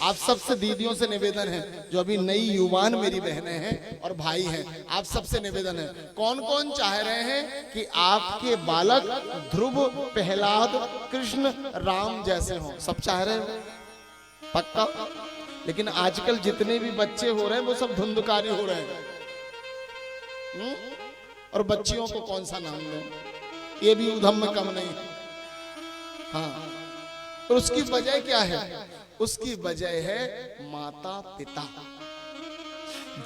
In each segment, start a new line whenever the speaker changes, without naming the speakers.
आप सबसे दीदियों से निवेदन है, जो अभी नई युवान मेरी बहनें हैं और भाई हैं, आप सबसे निवेदन है, कौन कौन चाह रहे हैं कि आपके बालक ध्रुव, प्रहलाद, कृष्ण, राम जैसे हों? सब चाह रहे हो? पक्का? लेकिन आजकल जितने भी बच्चे हो रहे हैं वो सब धुंधकारी हो रहे हैं। और बच्चियों को कौन सा नाम दें? ये भी उधम में कम नहीं। हाँ, और उसकी वजह क्या है? उसकी वजह है माता पिता।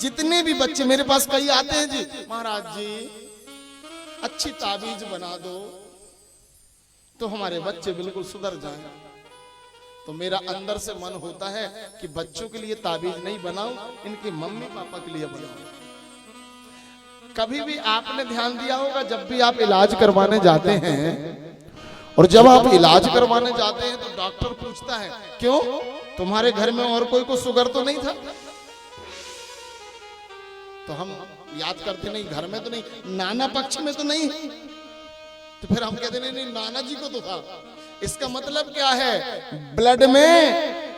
जितने भी बच्चे मेरे पास कई आते हैं, जी महाराज जी अच्छी ताबीज बना दो तो हमारे बच्चे बिल्कुल सुधर जाएं। तो मेरा अंदर से मन होता है कि बच्चों के लिए ताबीज नहीं बनाऊं, इनके मम्मी पापा के लिए बनाऊं। कभी भी आपने ध्यान दिया होगा, जब भी आप इलाज करवाने जाते हैं और जब आप इलाज करवाने जाते हैं तो डॉक्टर पूछता है, क्यों तुम्हारे घर में और कोई को शुगर तो नहीं था? तो हम याद करते नहीं, घर में तो नहीं, नाना पक्ष में तो नहीं, तो फिर हम कहते नहीं नाना जी को तो था। इसका मतलब क्या है? ब्लड में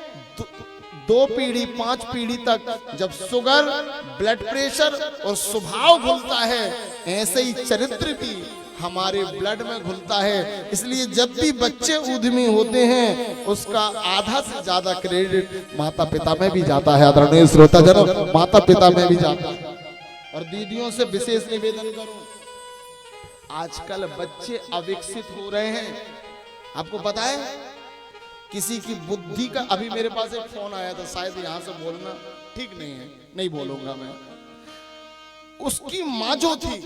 2 पीढ़ी 5 पीढ़ी तक जब शुगर, ब्लड प्रेशर और स्वभाव घुलता है, ऐसे ही चरित्र भी हमारे ब्लड में घुलता है। इसलिए जब भी बच्चे उद्यमी होते हैं उसका आधा से ज्यादा क्रेडिट माता पिता में भी जाता है। आदरणीय श्रोताजनों, माता पिता में भी जाता है। और दीदियों से विशेष निवेदन करूं, आजकल बच्चे अविकसित हो रहे हैं। आपको पता है किसी की बुद्धि का, अभी मेरे पास एक फोन आया था, शायद यहां से बोलना ठीक नहीं है, नहीं बोलूंगा मैं। उसकी माँ जो थी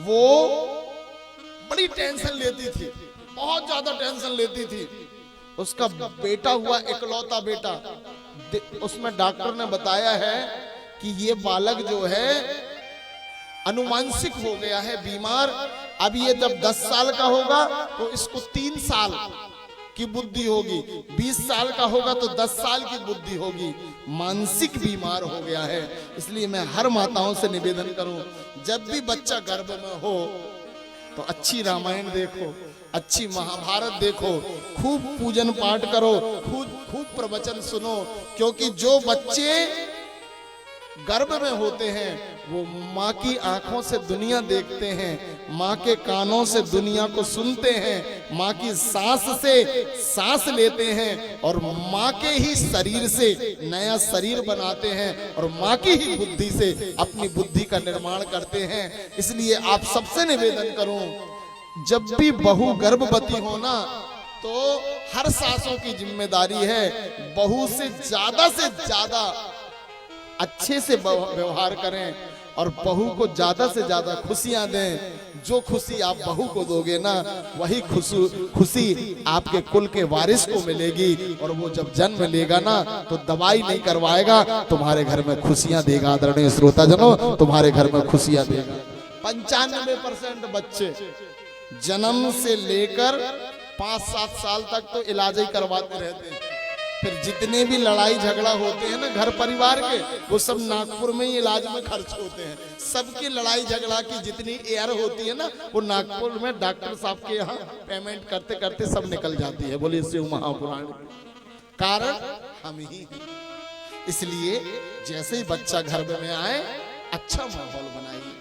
वो बड़ी टेंशन लेती थी, बहुत ज्यादा टेंशन लेती थी। उसका बेटा हुआ, इकलौता बेटा, उसमें डॉक्टर ने बताया है कि ये बालक जो है अनुवांशिक हो गया है, बीमार। अब ये जब 10 साल का होगा तो इसको 3 साल की बुद्धि होगी, 20 साल का होगा तो 10 साल की बुद्धि होगी, मानसिक बीमार हो गया है। इसलिए मैं हर माताओं से निवेदन करूं, जब भी बच्चा गर्भ में हो तो अच्छी रामायण देखो, अच्छी महाभारत देखो, खूब पूजन पाठ करो, खूब प्रवचन सुनो। क्योंकि जो बच्चे गर्भ में होते हैं वो माँ की आंखों से दुनिया देखते हैं, माँ के कानों से दुनिया को सुनते हैं, माँ की सांस से सांस लेते हैं और माँ के ही शरीर से नया शरीर बनाते हैं और माँ की ही बुद्धि से अपनी बुद्धि का निर्माण करते हैं। इसलिए आप सबसे निवेदन करूं, जब भी बहू गर्भवती हो ना तो हर सासों की जिम्मेदारी है बहू से ज्यादा अच्छे से व्यवहार करें और बहू को ज्यादा से ज्यादा खुशियां दें। जो खुशी आप बहू को दोगे ना, वही खुशी आपके कुल के वारिस को मिलेगी। और वो जब जन्म लेगा ना तो दवाई नहीं करवाएगा, तुम्हारे घर में खुशियां देगा। आदरणीय श्रोताजनों, तुम्हारे घर में खुशियां देगा। 95% बच्चे जन्म से लेकर 5-7 साल तक तो इलाज ही करवाते रहते हैं। फिर जितने भी लड़ाई झगड़ा होते हैं ना घर परिवार के, वो सब नागपुर में ही इलाज में खर्च होते हैं। सबकी लड़ाई झगड़ा की जितनी एयर होती है ना, वो नागपुर में डॉक्टर साहब के यहाँ पेमेंट करते करते सब निकल जाती है। बोलिए शिव महापुराण। कारण हम ही हैं। इसलिए जैसे ही बच्चा घर में आए अच्छा माहौल बनाइए।